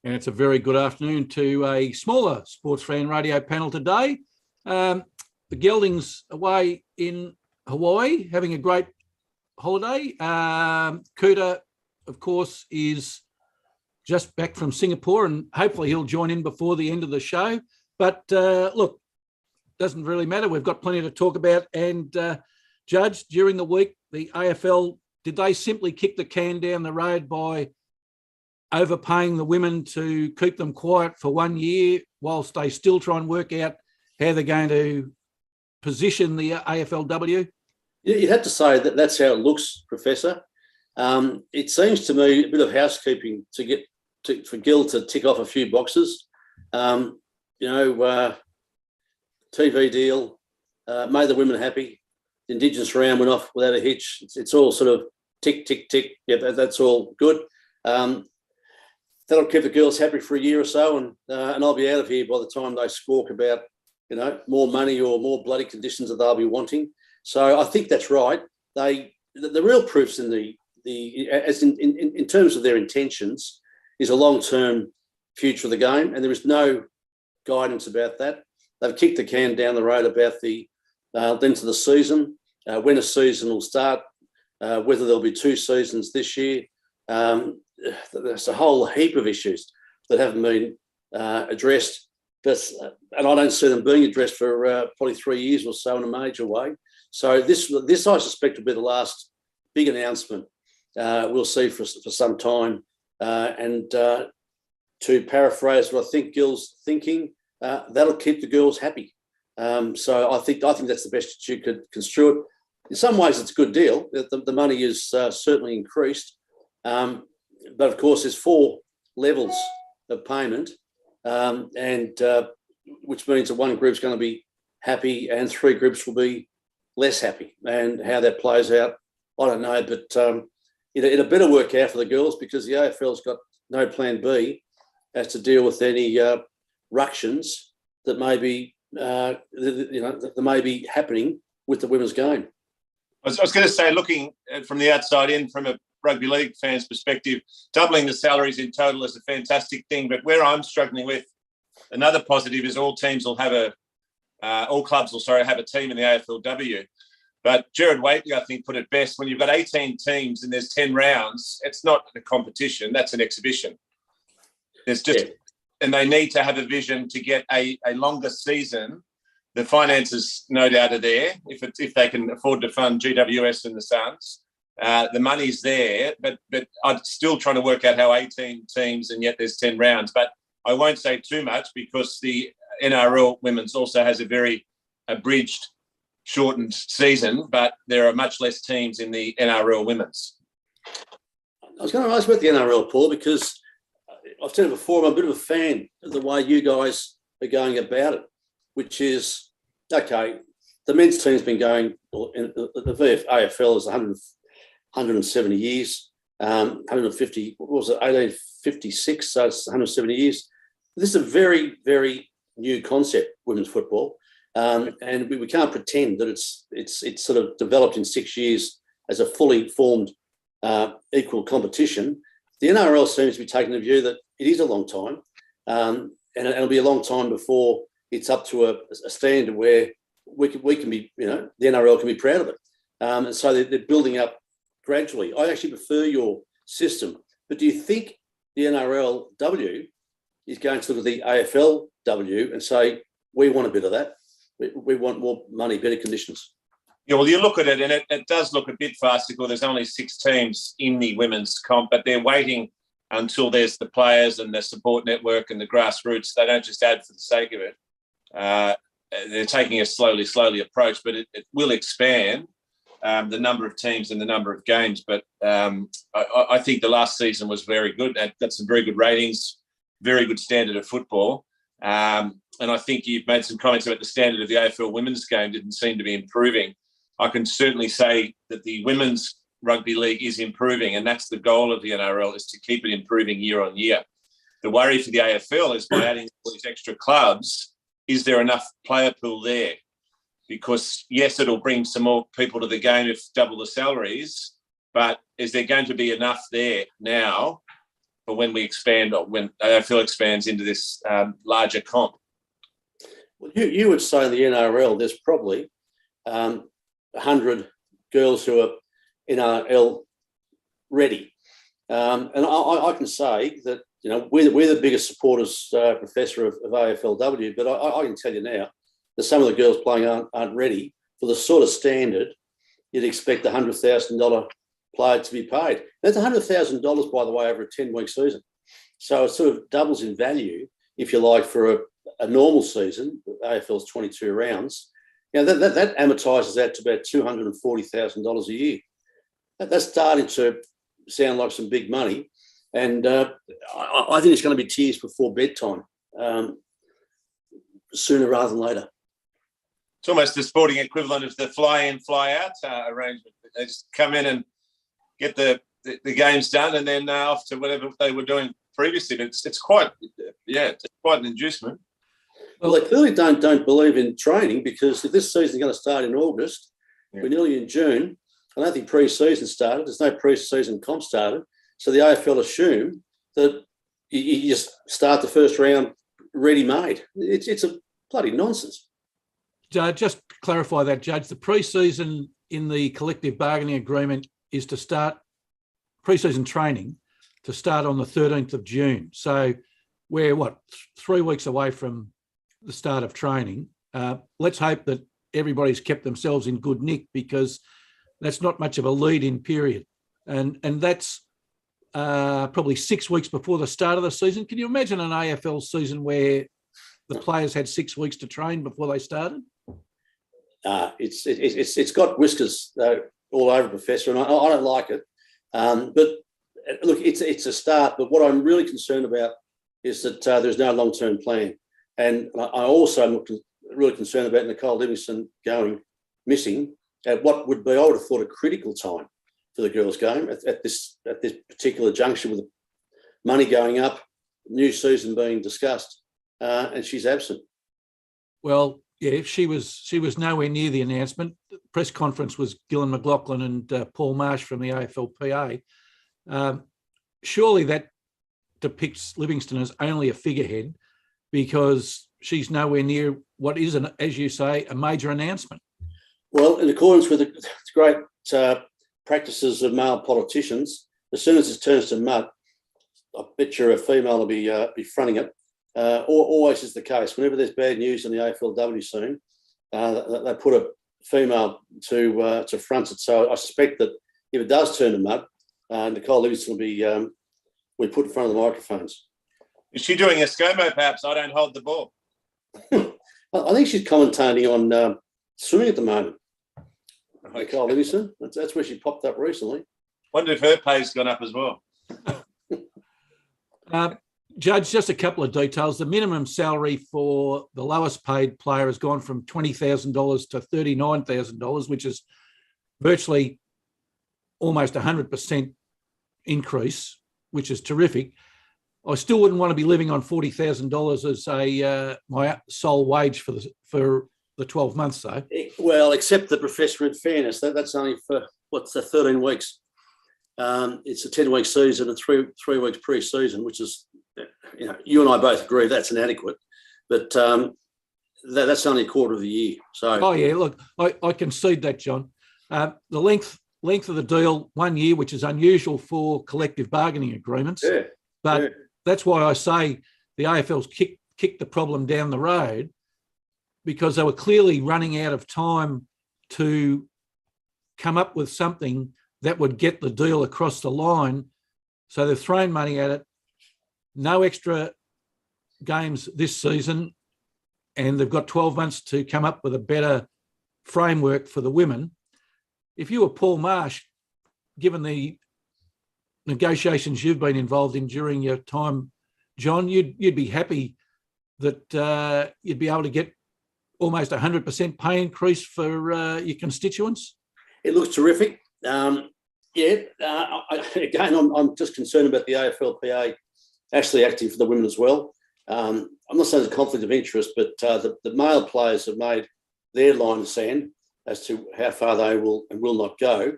And it's a very good afternoon to a smaller Sportsfan radio panel today. The Geldings away in Hawaii, having a great holiday. Kuta, of course, is just back from Singapore, and hopefully he'll join in before the end of the show. But look, doesn't really matter. We've got plenty to talk about. And Judge, during the week, the AFL, did they simply kick the can down the road by overpaying the women to keep them quiet for 1 year whilst they still try and work out how they're going to position the AFLW? You'd have to say that that's how it looks, Professor. It seems to me a bit of housekeeping for Gil to tick off a few boxes. TV deal, made the women happy. The Indigenous round went off without a hitch. It's all sort of tick, tick, tick. Yeah, that's all good. That'll keep the girls happy for a year or so, and I'll be out of here by the time they squawk about, more money or more bloody conditions that they'll be wanting. So I think that's right. The real proofs in in terms of their intentions is a long-term future of the game, and there is no guidance about that. They've kicked the can down the road about the length of the season, when a season will start, whether there'll be 2 seasons this year. There's a whole heap of issues that haven't been addressed, and I don't see them being addressed for probably 3 years or so in a major way. So this I suspect will be the last big announcement we'll see for some time. And to paraphrase what I think Gil's thinking, that'll keep the girls happy. So I think that's the best you could construe it. In some ways, it's a good deal. The money is certainly increased. But of course, there's 4 levels of payment, which means that one group's going to be happy and 3 groups will be less happy. And how that plays out, I don't know. But it'll better work out for the girls, because the AFL's got no plan B as to deal with any ructions that may be that may be happening with the women's game. I was going to say, looking from the outside in, from a rugby league fan's perspective, doubling the salaries in total is a fantastic thing. But where I'm struggling with, another positive is all clubs will have a team in the AFLW. But Gerard Whateley, I think, put it best: when you've got 18 teams and there's 10 rounds, it's not a competition, that's an exhibition. And they need to have a vision to get a longer season. The finances, no doubt, are there if they can afford to fund GWS and the Suns. The money's there, but I'm still trying to work out how 18 teams and yet there's 10 rounds. But I won't say too much, because the NRL women's also has a very abridged, shortened season, but there are much less teams in the NRL women's. I was going to ask about the NRL, Paul, because I've said it before, I'm a bit of a fan of the way you guys are going about it, which is, okay, the men's team's been going, the AFL is 170 years, 150, what was it, 1856, so it's 170 years. This is a very, very new concept, women's football, and we can't pretend that it's sort of developed in 6 years as a fully formed equal competition. The NRL seems to be taking the view that it is a long time, and it'll be a long time before it's up to a standard where we can be, the NRL can be proud of it. And so they're building up gradually. I actually prefer your system, but do you think the NRLW is going to look at the AFLW and say, we want a bit of that, we want more money, better conditions? Yeah, well, you look at it and it does look a bit farcical. There's only 6 teams in the women's comp, but they're waiting until there's the players and the support network and the grassroots. They don't just add for the sake of it. They're taking a slowly approach, but it will expand the number of teams and the number of games. But I think the last season was very good. It got some very good ratings, very good standard of football. And I think you've made some comments about the standard of the AFL women's game didn't seem to be improving. I can certainly say that the women's rugby league is improving, and that's the goal of the NRL, is to keep it improving year on year. The worry for the AFL is, by adding all these extra clubs, is there enough player pool there? Because, yes, it'll bring some more people to the game if double the salaries, but is there going to be enough there now for when we expand, or when AFL expands into this larger comp? Well, you would say in the NRL there's probably 100 girls who are NRL ready. And I can say that, you know, we're the biggest supporters, Professor, of AFLW, but I can tell you now that some of the girls playing aren't ready for the sort of standard you'd expect a $100,000 player to be paid. That's $100,000, by the way, over a 10-week season. So it sort of doubles in value, if you like, for a normal season. AFL's 22 rounds. You know, that amortises out to about $240,000 a year. That's starting to sound like some big money. And I think it's going to be tears before bedtime, sooner rather than later. It's almost the sporting equivalent of the fly-in, fly-out arrangement. They just come in and get the games done, and then off to whatever they were doing previously. It's quite an inducement. Well, they clearly don't believe in training, because if this season's going to start in August, we're nearly in June. I don't think pre-season started. There's no pre-season comp started. So the AFL assume that you just start the first round ready-made. It's a bloody nonsense. Just clarify that, Judge. The pre-season in the collective bargaining agreement is to start pre-season training to start on the 13th of June. So we're, 3 weeks away from the start of training. Let's hope that everybody's kept themselves in good nick, because that's not much of a lead-in period. And that's probably 6 weeks before the start of the season. Can you imagine an AFL season where the players had 6 weeks to train before they started? It's got whiskers all over, Professor, and I don't like it. But look, it's a start. But what I'm really concerned about is that there's no long-term plan. And I also am really concerned about Nicole Livingstone going missing at what would be, I would have thought, a critical time for the girls' game at this particular juncture, with the money going up, new season being discussed, and she's absent. Well, yeah, she was nowhere near the announcement. The press conference was Gillan McLachlan and Paul Marsh from the AFLPA. Surely that depicts Livingstone as only a figurehead, because she's nowhere near what is, as you say, a major announcement. Well, in accordance with the great practices of male politicians, as soon as it turns to mud, I bet you a female will be fronting it. Always is the case. Whenever there's bad news in the AFLW scene, they put a female to front it. So I suspect that if it does turn to mud, Nicole Livingstone will be put in front of the microphones. Is she doing a ScoMo, perhaps? I don't hold the ball. I think she's commentating on swimming at the moment. Okay. Nicole Livingstone. That's where she popped up recently. Wonder if her pay's gone up as well. Judge, just a couple of details. The minimum salary for the lowest paid player has gone from $20,000 to $39,000, which is virtually almost 100% increase, which is terrific. I still wouldn't want to be living on $40,000 as my sole wage for the 12 months, though. Well, except the Professor, in fairness, that's only for 13 weeks. It's a 10-week season and three weeks pre-season, which is, you and I both agree that's inadequate, but that's only a quarter of the year. So, oh yeah, look, I concede that, John. The length of the deal, 1 year, which is unusual for collective bargaining agreements. Yeah, but that's why I say the AFL's kicked the problem down the road, because they were clearly running out of time to come up with something that would get the deal across the line. So they've thrown money at it. No extra games this season, and they've got 12 months to come up with a better framework for the women. If you were Paul Marsh, given the negotiations you've been involved in during your time, John, you'd be happy that you'd be able to get almost 100% pay increase for your constituents. It looks terrific. Again, I'm just concerned about the AFLPA actually acting for the women as well. I'm not saying there's a conflict of interest, but the male players have made their line in the sand as to how far they will and will not go.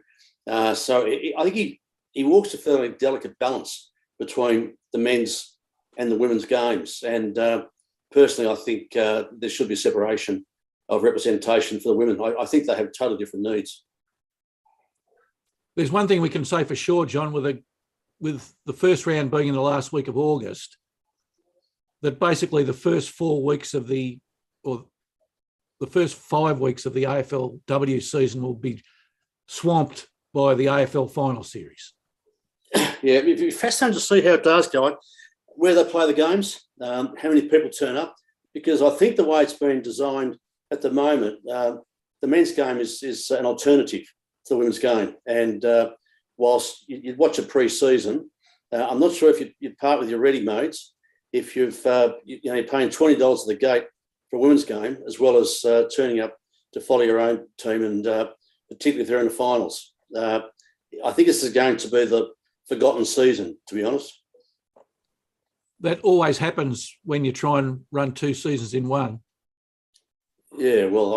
So I think he walks a fairly delicate balance between the men's and the women's games. And personally, I think there should be separation of representation for the women. I think they have totally different needs. There's one thing we can say for sure, John, with the first round being in the last week of August, that basically the first 4 weeks of the first 5 weeks of the AFLW season will be swamped by the AFL final series. Yeah, it'd be fascinating to see how it does go, where they play the games, how many people turn up, because I think the way it's been designed at the moment, the men's game is an alternative to the women's game. And whilst you'd watch a pre-season, I'm not sure if you'd part with your ready-mades, if you're paying $20 at the gate for a women's game, as well as turning up to follow your own team, and particularly if they're in the finals. I think this is going to be the forgotten season, to be honest. That always happens when you try and run 2 seasons in one. Yeah, well,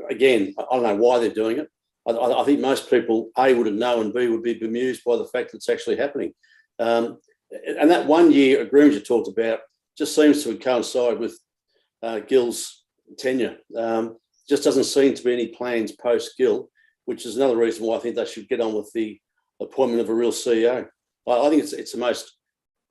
I don't know why they're doing it. I think most people, A, would have known, and B, would be bemused by the fact that it's actually happening. And that 1 year agreement you talked about just seems to coincide with Gill's tenure. Just doesn't seem to be any plans post-Gill, which is another reason why I think they should get on with the appointment of a real CEO. I think it's the most,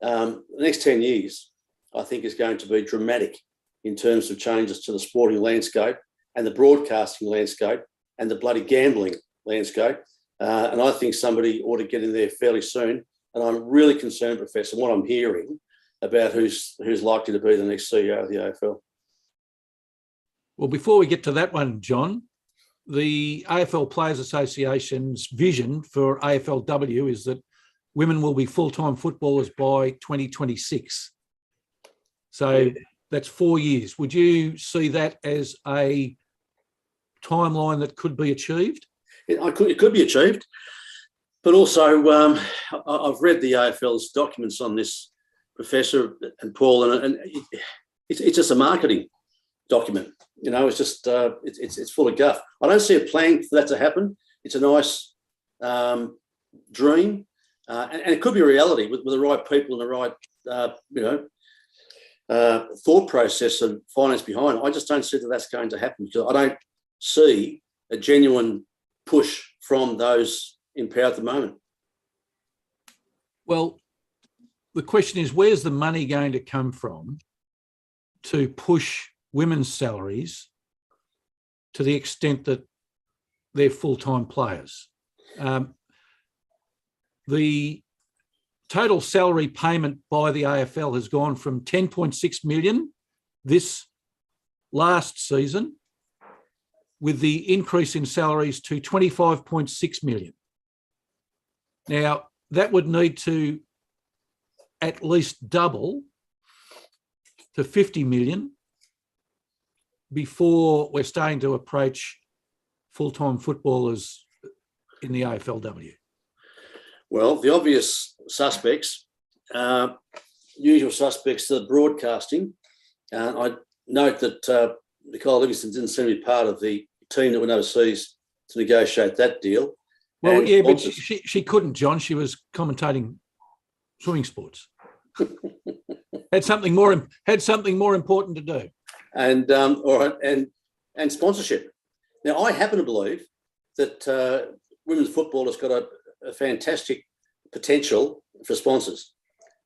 the next 10 years, I think, is going to be dramatic in terms of changes to the sporting landscape and the broadcasting landscape and the bloody gambling landscape. And I think somebody ought to get in there fairly soon. And I'm really concerned, Professor, what I'm hearing about who's likely to be the next CEO of the AFL. Well, before we get to that one, John, the AFL Players Association's vision for AFLW is that women will be full-time footballers by 2026. So that's 4 years. Would you see that as a timeline that could be achieved? It could be achieved. But also, I've read the AFL's documents on this, Professor and Paul, and it's just a marketing document. You know, it's just it's full of guff. I don't see a plan for that to happen. It's a nice dream, and it could be a reality with the right people and the right thought process and finance behind it. I just don't see that that's going to happen, because I don't see a genuine push from those in power at the moment. Well, the question is, where's the money going to come from to push women's salaries to the extent that they're full-time players? The total salary payment by the AFL has gone from 10.6 million this last season, with the increase in salaries, to 25.6 million. Now, that would need to at least double to 50 million before we're starting to approach full-time footballers in the AFLW. Well, the obvious suspects, usual suspects to the broadcasting. I note that Nicole Livingston didn't seem to be part of the team that went overseas to negotiate that deal. Well, and yeah, but she couldn't, John. She was commentating swimming sports. had something more important to do. And all right, and sponsorship. Now, I happen to believe that women's football has got a fantastic potential for sponsors.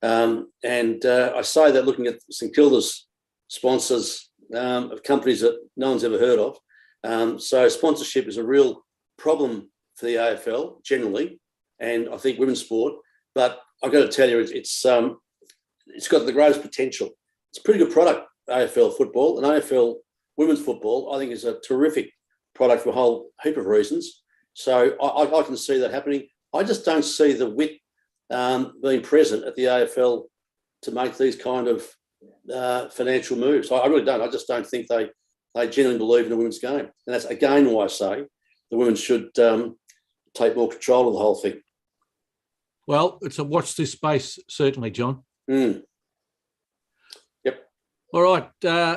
And I say that looking at St Kilda's sponsors of companies that no one's ever heard of. So sponsorship is a real problem for the AFL generally, and I think women's sport. But I've got to tell you, it's got the greatest potential. It's a pretty good product, AFL football. And AFL women's football, I think, is a terrific product for a whole heap of reasons. So I can see that happening. I just don't see the wit being present at the AFL to make these kind of financial moves. I really don't. I just don't think they genuinely believe in the women's game. And that's, again, why I say the women should take more control of the whole thing. Well, it's a watch this space, certainly, John. Mm. Yep. All right,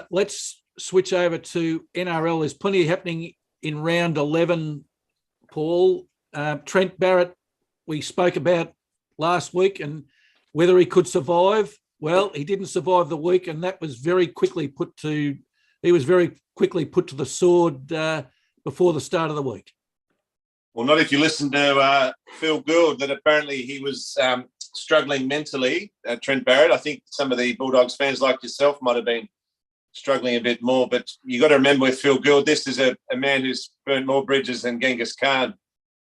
let's switch over to NRL. There's plenty happening in round 11, Paul. Trent Barrett, we spoke about last week, and Whether he could survive, well, he didn't survive the week, and that was very quickly put to. He was very quickly put to the sword before the start of the week. Well, not if you listen to Phil Gould, that apparently he was struggling mentally, Trent Barrett. I think some of the Bulldogs fans like yourself might have been struggling a bit more. But you got to remember with Phil Gould, this is a man who's burnt more bridges than Genghis Khan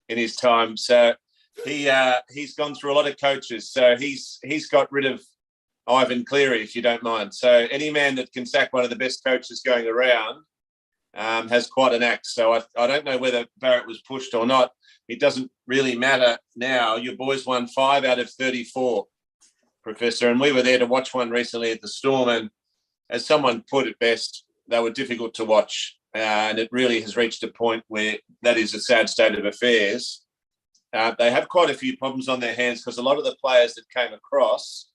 in his time. So he's gone through a lot of coaches. So he's got rid of Ivan Cleary, if you don't mind. So any man that can sack one of the best coaches going around has quite an axe. So I don't know whether Barrett was pushed or not. It doesn't really matter now. Your boys won 5 out of 34, Professor, and we were there to watch one recently at the Storm, and as someone put it best, they were difficult to watch, and it really has reached a point where that is a sad state of affairs. They have quite a few problems on their hands because a lot of the players that came across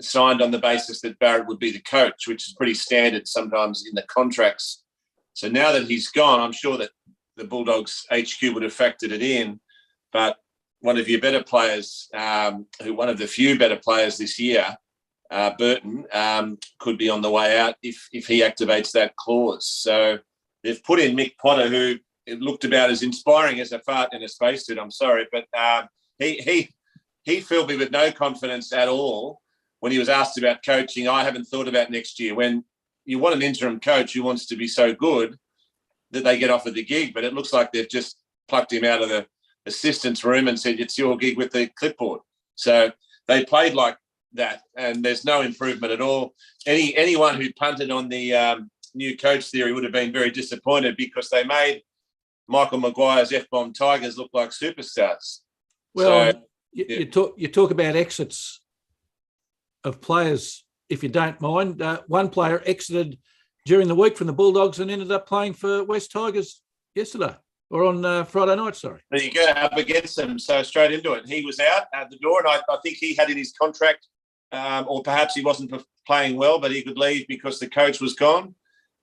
signed on the basis that Barrett would be the coach, which is pretty standard sometimes in the contracts. So now that he's gone, I'm sure that the Bulldogs HQ would have factored it in, but one of your better players, one of the few better players this year, Burton, could be on the way out if he activates that clause. So they've put in Mick Potter, who it looked about as inspiring as a fart in a spacesuit. I'm sorry, but he filled me with no confidence at all when he was asked about coaching. I haven't thought about next year. When you want an interim coach who wants to be so good that they get offered the gig, but it looks like they've just plucked him out of the assistant's room and said, it's your gig with the clipboard. So they played like that, and there's no improvement at all. Anyone who punted on the new coach theory would have been very disappointed because they made Michael Maguire's F-bomb Tigers look like superstars. Well, so, you talk about exits of players, if you don't mind. One player exited during the week from the Bulldogs and ended up playing for West Tigers yesterday, or on Friday night, sorry. There you go, up against them, so straight into it. He was out at the door, and I think he had in his contract, or perhaps he wasn't playing well, but he could leave because the coach was gone,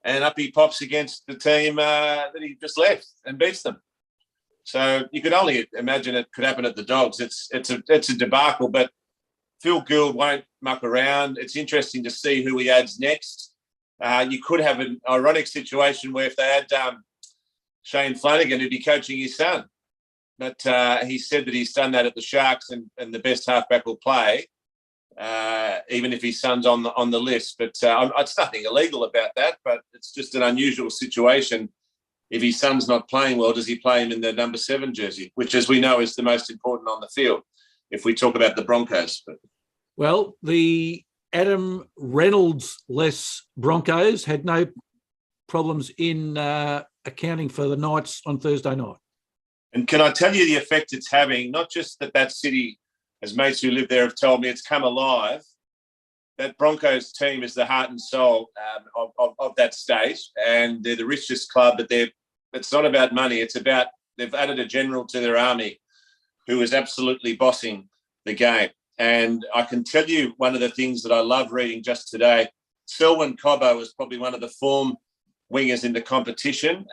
and up he pops against the team that he just left and beats them. So you could only imagine it could happen at the Dogs. It's a debacle, but Phil Gould won't muck around. It's interesting to see who he adds next. You could have an ironic situation where if they had Shane Flanagan, who'd be coaching his son. But he said that he's done that at the Sharks, and the best halfback will play, even if his son's on the list. But it's nothing illegal about that, but it's just an unusual situation. If his son's not playing well, does he play him in the number 7 jersey, which, as we know, is the most important on the field, if we talk about the Broncos? Well, the Adam Reynolds-less Broncos had no problems in accounting for the Knights on Thursday night. And can I tell you the effect it's having? Not just that city, as mates who live there have told me, it's come alive. That Broncos team is the heart and soul of that state, and they're the richest club, but it's not about money. It's about they've added a general to their army who is absolutely bossing the game. And I can tell you one of the things that I love reading just today, Selwyn Cobbo is probably one of the form wingers in the competition.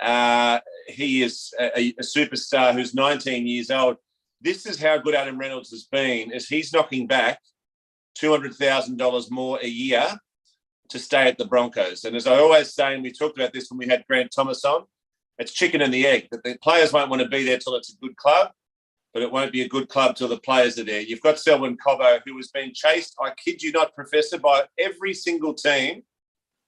He is a superstar who's 19 years old. This is how good Adam Reynolds has been, is he's knocking back $200,000 more a year to stay at the Broncos. And as I always say, and we talked about this when we had Grant Thomas on, it's chicken and the egg, that the players won't want to be there till it's a good club, but it won't be a good club till the players are there. You've got Selwyn Cobbo, who has been chased, I kid you not, Professor, by every single team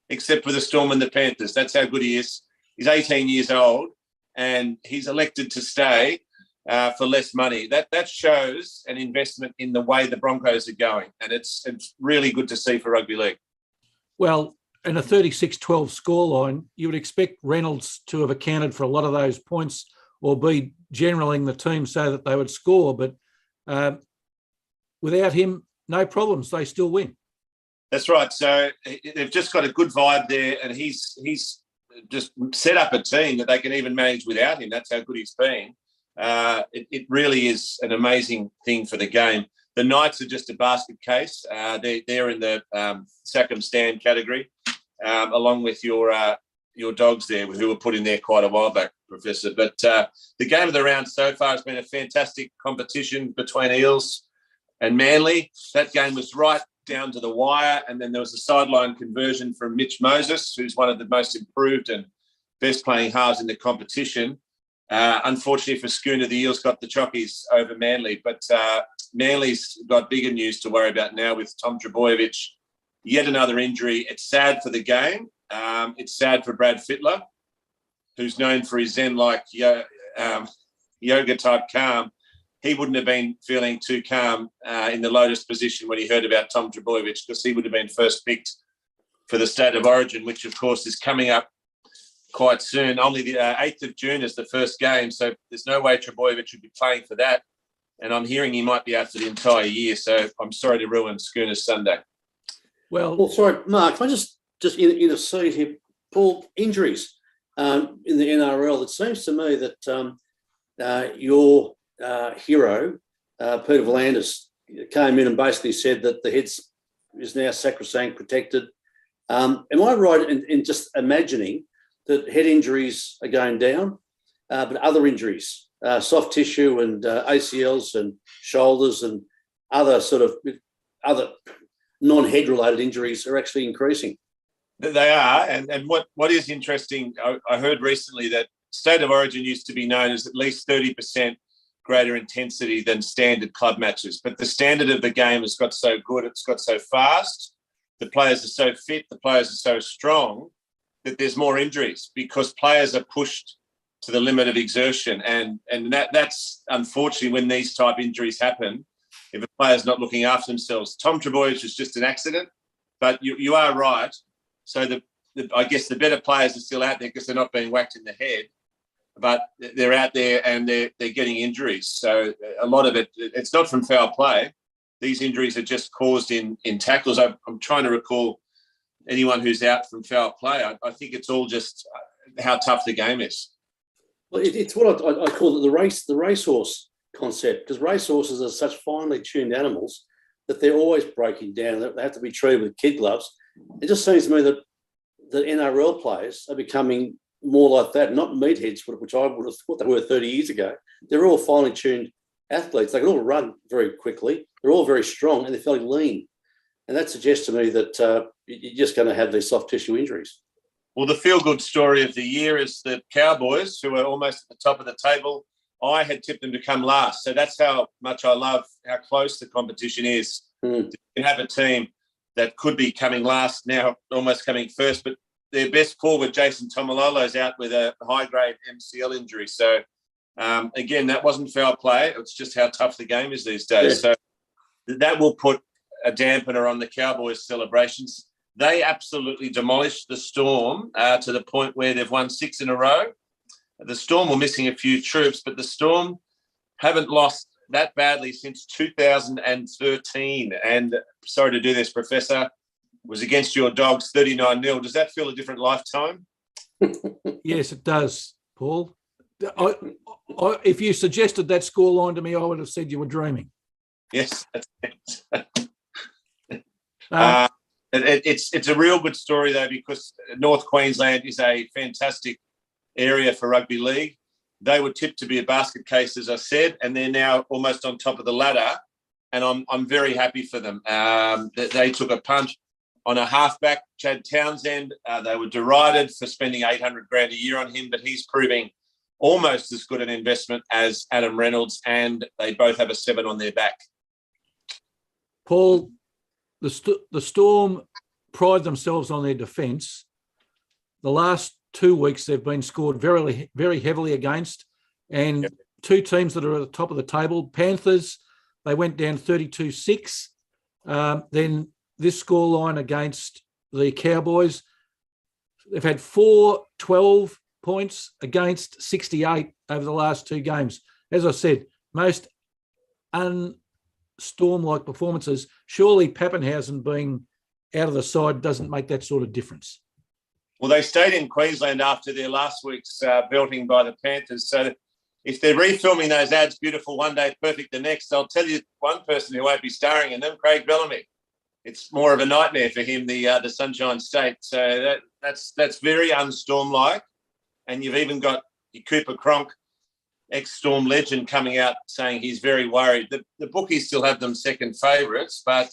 except for the Storm and the Panthers. That's how good he is. He's 18 years old, and he's elected to stay for less money. That shows an investment in the way the Broncos are going, and it's really good to see for rugby league. Well, in a 36-12 scoreline, you would expect Reynolds to have accounted for a lot of those points or be generaling the team so that they would score. But without him, no problems. They still win. That's right. So they've just got a good vibe there, and he's just set up a team that they can even manage without him. That's how good he's been. It really is an amazing thing for the game. The Knights are just a basket case. They're in the sack and stand category, along with your Dogs there, who were put in there quite a while back, Professor. But the game of the round so far has been a fantastic competition between Eels and Manly. That game was right down to the wire, and then there was a sideline conversion from Mitch Moses, who's one of the most improved and best playing halves in the competition. Unfortunately for Schooner, the Eels got the chockies over Manly, but Manly's got bigger news to worry about now with Tom Trbojevic. Yet another injury. It's sad for the game. It's sad for Brad Fittler, who's known for his zen-like yoga-type calm. He wouldn't have been feeling too calm in the lotus position when he heard about Tom Trbojevic, because he would have been first picked for the State of Origin, which, of course, is coming up quite soon. Only the 8th of June is the first game, so there's no way Trbojevic would be playing for that. And I'm hearing he might be out for the entire year, so I'm sorry to ruin Schooner's Sunday. Well, sorry, Mark, can I just intercede here? Paul, injuries in the NRL. It seems to me that your hero, Peter V'landys, came in and basically said that the head is now sacrosanct, protected. Am I right in just imagining that head injuries are going down, but other injuries, soft tissue and ACLs and shoulders and other non-head related injuries are actually increasing? They are, and what is interesting, I heard recently that State of Origin used to be known as at least 30% greater intensity than standard club matches, but the standard of the game has got so good, it's got so fast, the players are so fit, the players are so strong, that there's more injuries because players are pushed to the limit of exertion, and that's unfortunately when these type injuries happen, if a player's not looking after themselves. Tom Trbojevic is just an accident, but you are right. So I guess the better players are still out there because they're not being whacked in the head, but they're out there and they're getting injuries. So a lot of it's not from foul play. These injuries are just caused in tackles. I'm trying to recall anyone who's out from foul play. I think it's all just how tough the game is. Well, it's what I call it the racehorse concept, because racehorses are such finely tuned animals that they're always breaking down. They have to be treated with kid gloves. It just seems to me that the NRL players are becoming more like that, not meatheads, which I would have thought they were 30 years ago. They're all finely tuned athletes. They can all run very quickly. They're all very strong and they're fairly lean. And that suggests to me that you're just going to have these soft tissue injuries. Well, the feel-good story of the year is the Cowboys, who are almost at the top of the table. I had tipped them to come last. So that's how much I love how close the competition is. You can have a team that could be coming last, now almost coming first, but their best forward, Jason Tomalolo, is out with a high-grade MCL injury. So, again, that wasn't foul play. It's just how tough the game is these days. Yeah. So that will put a dampener on the Cowboys' celebrations. They absolutely demolished the Storm to the point where they've won 6 in a row. The Storm were missing a few troops, but the Storm haven't lost that badly since 2013. And sorry to do this, Professor, was against your Dogs 39-0. Does that feel a different lifetime? Yes, it does, Paul. If you suggested that scoreline to me, I would have said you were dreaming. Yes. It's a real good story, though, because North Queensland is a fantastic area for rugby league. They were tipped to be a basket case, as I said, and they're now almost on top of the ladder, and I'm very happy for them. They took a punt on a halfback, Chad Townsend. They were derided for spending $800,000 a year on him, but he's proving almost as good an investment as Adam Reynolds, and they both have a 7 on their back. Paul, the Storm pride themselves on their defence. The last 2 weeks they've been scored very, very heavily against, and two teams that are at the top of the table, Panthers, they went down 32-6. Then this scoreline against the Cowboys, they've had 4-12 points against 68 over the last 2 games. As I said, most Storm-like performances. Surely Pappenhausen being out of the side doesn't make that sort of difference. Well, they stayed in Queensland after their last week's belting by the Panthers. So if they're refilming those ads, beautiful one day, perfect the next, I'll tell you one person who won't be starring in them, Craig Bellamy. It's more of a nightmare for him, the Sunshine State. So that's very unstorm-like. And you've even got your Cooper Cronk ex-Storm legend coming out saying he's very worried. The bookies still have them second favourites, but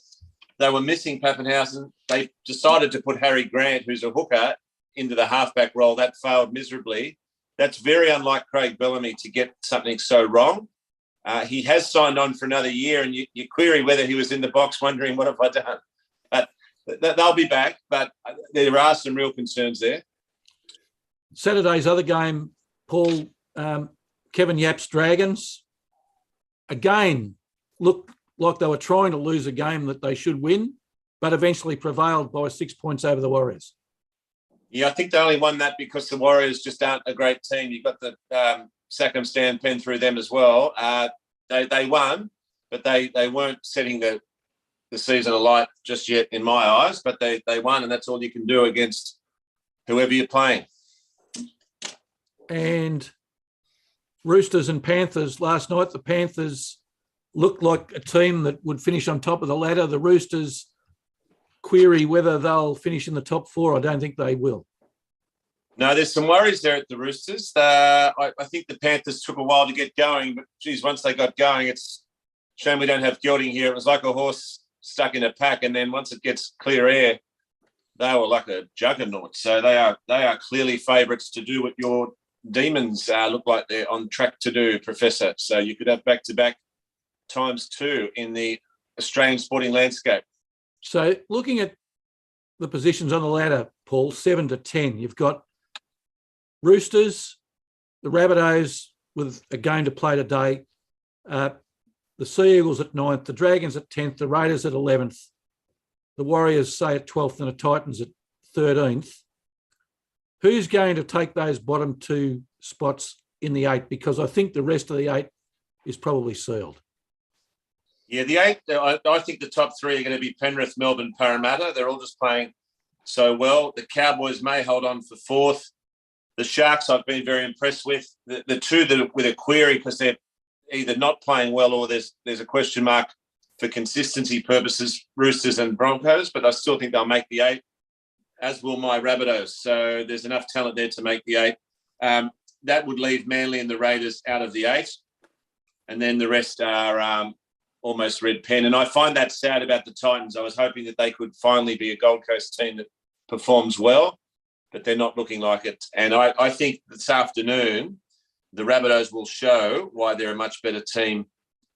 they were missing Pappenhausen. They decided to put Harry Grant, who's a hooker, into the halfback role. That failed miserably. That's very unlike Craig Bellamy to get something so wrong. He has signed on for another year, and you query whether he was in the box wondering, what have I done? But they'll be back, but there are some real concerns there. Saturday's other game, Paul, Kevin Yapp's Dragons, again, looked like they were trying to lose a game that they should win, but eventually prevailed by 6 points over the Warriors. Yeah, I think they only won that because the Warriors just aren't a great team. You've got the Sackham stand pen through them as well. They won, but they weren't setting the season alight just yet in my eyes, but they won, and that's all you can do against whoever you're playing. And Roosters and Panthers last night, the Panthers looked like a team that would finish on top of the ladder. The Roosters query whether they'll finish in the top four. I don't think they will. No, there's some worries there at the Roosters. I think the Panthers took a while to get going, but, geez, once they got going, it's a shame we don't have Gelding here. It was like a horse stuck in a pack, and then once it gets clear air, they were like a juggernaut. So they are clearly favourites to do what your Demons look like they're on track to do, Professor. So you could have back-to-back ×2 in the Australian sporting landscape. So looking at the positions on the ladder, Paul, 7 to 10, you've got Roosters, the Rabbitohs with a game to play today, the Sea Eagles at 9th, the Dragons at 10th, the Raiders at 11th, the Warriors, say, at 12th, and the Titans at 13th. Who's going to take those bottom two spots in the 8? Because I think the rest of the 8 is probably sealed. Yeah, the 8, I think the top 3 are going to be Penrith, Melbourne, Parramatta. They're all just playing so well. The Cowboys may hold on for 4th. The Sharks I've been very impressed with. The 2 that are with a query because they're either not playing well or there's a question mark for consistency purposes, Roosters and Broncos, but I still think they'll make the 8, as will my Rabbitohs. So there's enough talent there to make the 8. That would leave Manly and the Raiders out of the 8. And then the rest are almost red pen. And I find that sad about the Titans. I was hoping that they could finally be a Gold Coast team that performs well, but they're not looking like it. And I think this afternoon, the Rabbitohs will show why they're a much better team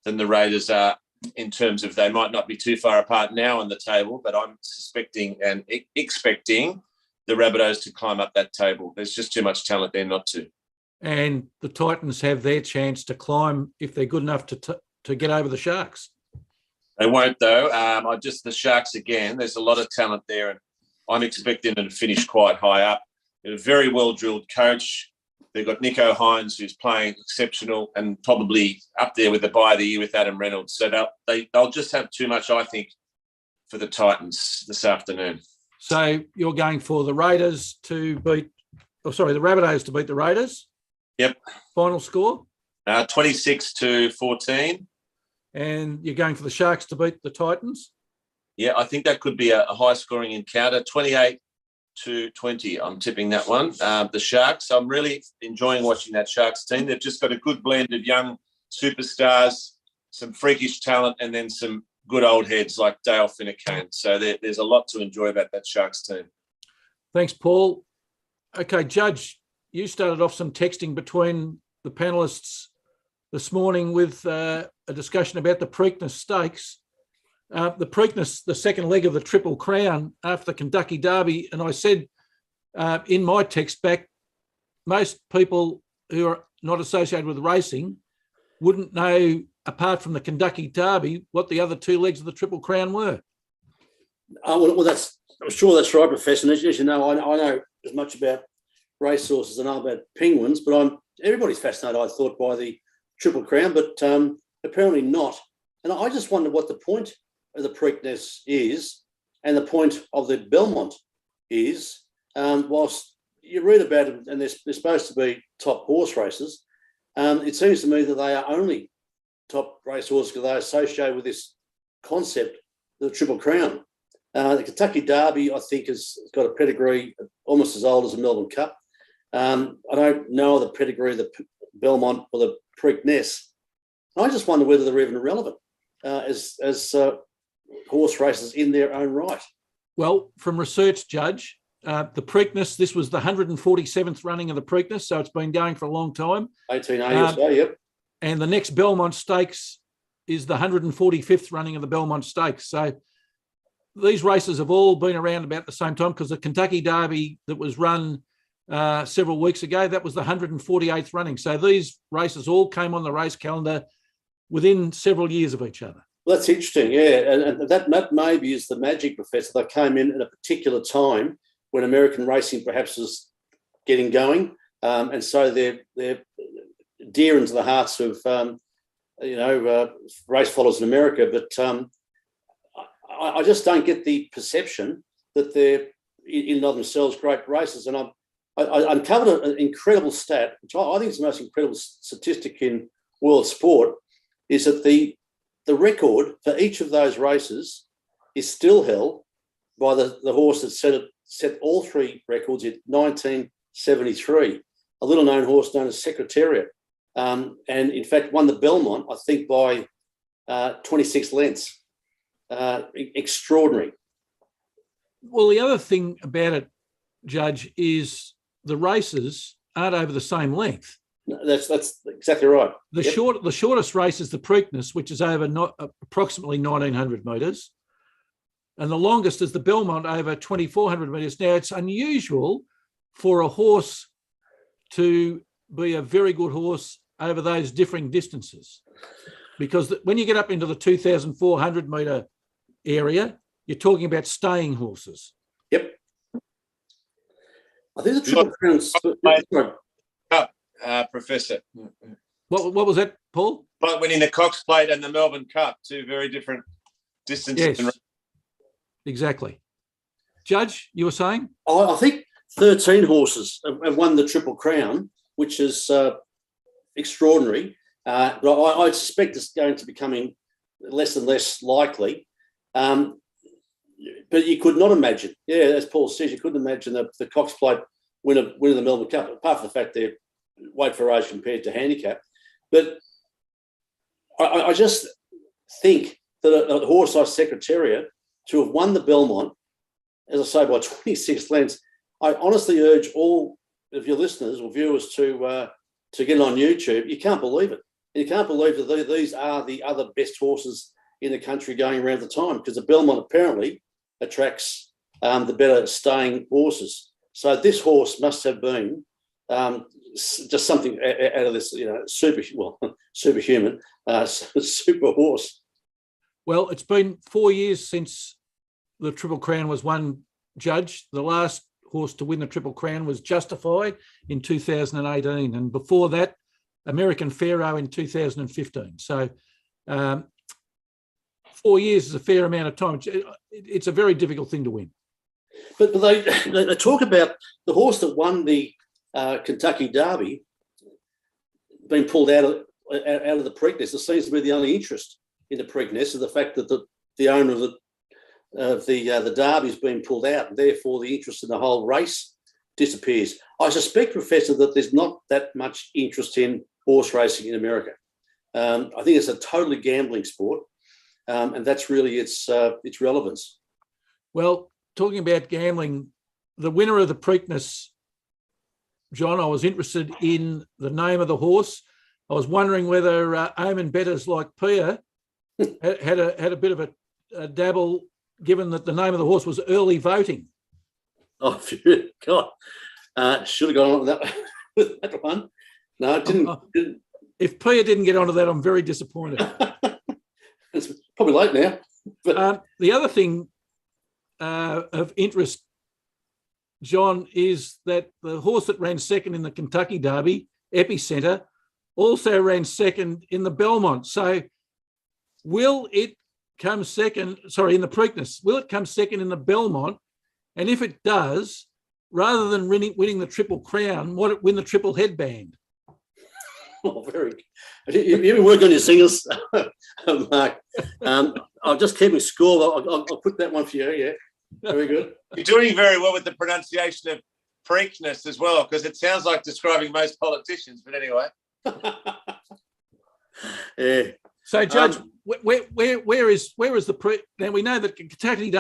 than the Raiders are, in terms of they might not be too far apart now on the table, but I'm suspecting and expecting the Rabbitohs to climb up that table. There's just too much talent there not to. And the Titans have their chance to climb if they're good enough to get over the Sharks. They won't, though. The Sharks again, there's a lot of talent there, and I'm expecting them to finish quite high up. They're a very well-drilled coach. They've got Nico Hines, who's playing exceptional and probably up there with the buy of the year with Adam Reynolds. So they'll just have too much, I think, for the Titans this afternoon. So you're going for the Raiders to beat, the Rabbitohs to beat the Raiders? Yep. Final score? 26-14. And you're going for the Sharks to beat the Titans? Yeah, I think that could be a high-scoring encounter. 28-20, I'm tipping that one. The Sharks, I'm really enjoying watching that Sharks team. They've just got a good blend of young superstars, some freakish talent, and then some good old heads like Dale Finucane. So there's a lot to enjoy about that Sharks team. Thanks, Paul. Okay, Judge, you started off some texting between the panellists this morning with a discussion about the Preakness Stakes. The Preakness, the second leg of the Triple Crown after the Kentucky Derby. And I said in my text back, most people who are not associated with racing wouldn't know, apart from the Kentucky Derby, what the other 2 legs of the Triple Crown were. I'm sure that's right, Professor. And as you know, I know as much about racehorses as I know about penguins, but everybody's fascinated, I thought, by the Triple Crown, but apparently not. And I just wonder what the point of the Preakness is and the point of the Belmont is. Whilst you read about it and they're supposed to be top horse races, it seems to me that they are only top race horses because they're associated with this concept, the Triple Crown. The Kentucky Derby, I think, has got a pedigree almost as old as the Melbourne Cup. I don't know the pedigree of the Belmont or the Preakness. I just wonder whether they're even relevant as horse races in their own right. Well, from research, Judge, the Preakness, this was the 147th running of the Preakness, so it's been going for a long time. 1880 or so, yep. And the next Belmont Stakes is the 145th running of the Belmont Stakes. So these races have all been around about the same time, because the Kentucky Derby that was run several weeks ago, that was the 148th running. So these races all came on the race calendar within several years of each other. Well, that's interesting, yeah. And that maybe is the magic, Professor. They came in at a particular time when American racing perhaps was getting going. And so they're dear into the hearts of, race followers in America. But I just don't get the perception that they're in and of themselves great races. And I uncovered an incredible stat, which I think is the most incredible statistic in world sport, is that the record for each of those races is still held by the horse that set all three records in 1973, a little-known horse known as Secretariat, and in fact won the Belmont, I think, by 26 lengths. Extraordinary. Well, the other thing about it, Judge, is the races aren't over the same length. That's exactly right. The shortest race is the Preakness, which is over approximately 1,900 metres, and the longest is the Belmont, over 2,400 metres. Now, it's unusual for a horse to be a very good horse over those differing distances, because when you get up into the 2,400 metre area, you're talking about staying horses. Yep. I think the Triple Crown. Professor. What was that, Paul? Like winning the Cox Plate and the Melbourne Cup, two very different distances. Yes, exactly. Judge, you were saying? I think 13 horses have won the Triple Crown, which is extraordinary. But I suspect it's going to be becoming less and less likely. But you could not imagine, as Paul says, you couldn't imagine the Cox Plate winning the Melbourne Cup, apart from the fact they're weight for age compared to handicap. But I just think that a horse like Secretariat to have won the Belmont, as I say, by 26 lengths, I honestly urge all of your listeners or viewers to get on YouTube. You can't believe it. You can't believe that these are the other best horses in the country going around the time, because the Belmont apparently attracts the better staying horses. So this horse must have been just something out of this, superhuman, super horse. Well, it's been 4 years since the Triple Crown was won, Judge. The last horse to win the Triple Crown was Justified in 2018. And before that, American Pharaoh in 2015. So 4 years is a fair amount of time. It's a very difficult thing to win. But they talk about the horse that won the Kentucky Derby being pulled out of the Preakness. It seems to be the only interest in the Preakness is the fact that the owner of the Derby is being pulled out, and therefore the interest in the whole race disappears. I suspect, Professor, that there's not that much interest in horse racing in America. I think it's a totally gambling sport, and that's really its relevance. Well, talking about gambling, the winner of the Preakness, John, I was interested in the name of the horse. I was wondering whether omen bettors like Pia had a bit of a dabble, given that the name of the horse was Early Voting. Oh, God. Should have gone on with that one. No, it didn't. If Pia didn't get onto that, I'm very disappointed. It's probably late now. But the other thing of interest, John, is that the horse that ran second in the Kentucky Derby, Epicenter, also ran second in the Belmont. So will it come second, in the Preakness, will it come second in the Belmont? And if it does, rather than winning the Triple Crown, might it win the Triple Headband? Oh, very good. You've been working on your singles, Mark. I'll just keep score. I'll put that one for you, yeah. Very good. You're doing very well with the pronunciation of Preakness as well, because it sounds like describing most politicians, but anyway. Yeah. So, Judge, where is the now we know that Kentucky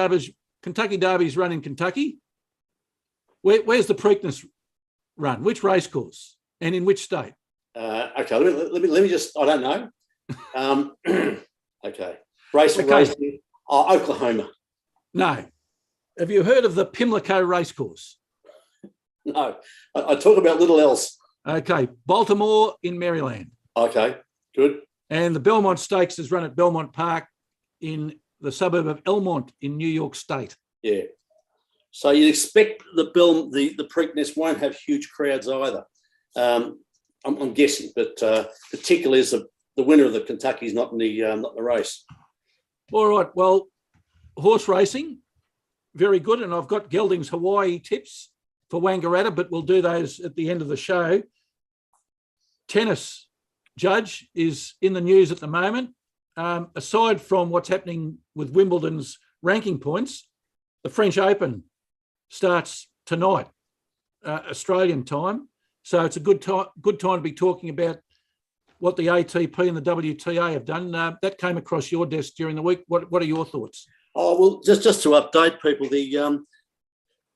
Derby's run in Kentucky. Where's the Preakness run? Which racecourse and in which state? Okay, let me just. I don't know. Okay, racing. Oklahoma. No. Have you heard of the Pimlico Racecourse? No. I talk about little else. Okay, Baltimore in Maryland. Okay, good. And the Belmont Stakes is run at Belmont Park in the suburb of Elmont in New York State. Yeah. So you'd expect the Preakness won't have huge crowds either. I'm guessing, but particularly as the winner of the Kentucky is not in the race. All right. Well, horse racing, very good, and I've got Gelding's Hawaii tips for Wangaratta, but we'll do those at the end of the show. Tennis, Judge, is in the news at the moment. Aside from what's happening with Wimbledon's ranking points, the French Open starts tonight, Australian time. So it's a good time to be talking about what the ATP and the WTA have done. That came across your desk during the week. What are your thoughts? Oh, well, just to update people, the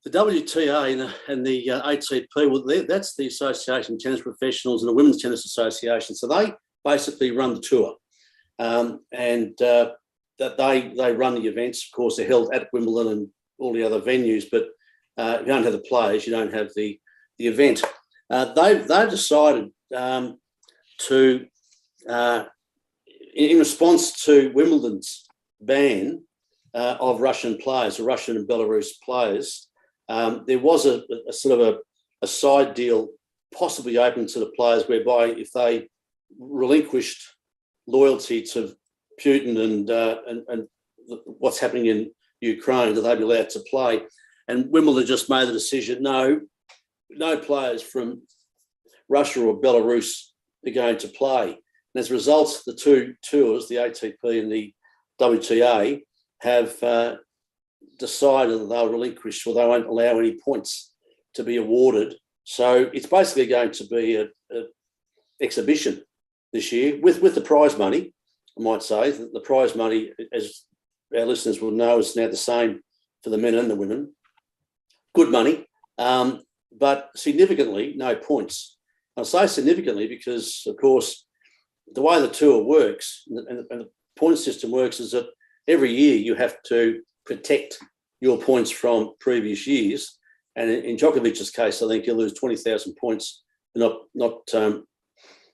WTA and the ATP, well, that's the Association of Tennis Professionals and the Women's Tennis Association. So they basically run the tour, and that they run the events. Of course, they're held at Wimbledon and all the other venues, but if you don't have the players, you don't have the event. They've decided to, in response to Wimbledon's ban of Russian players, Russian and Belarus players, there was a sort of a side deal possibly open to the players whereby if they relinquished loyalty to Putin and what's happening in Ukraine, that they'd be allowed to play. And Wimbledon just made the decision, no players from Russia or Belarus are going to play. And as a result, the two tours, the ATP and the WTA, have decided that they'll relinquish or they won't allow any points to be awarded. So it's basically going to be an exhibition this year with the prize money. I might say that the prize money, as our listeners will know, is now the same for the men and the women. Good money, but significantly no points. I say significantly because, of course, the way the tour works and the point system works is that every year you have to protect your points from previous years. And in Djokovic's case, I think he'll lose 20,000 points for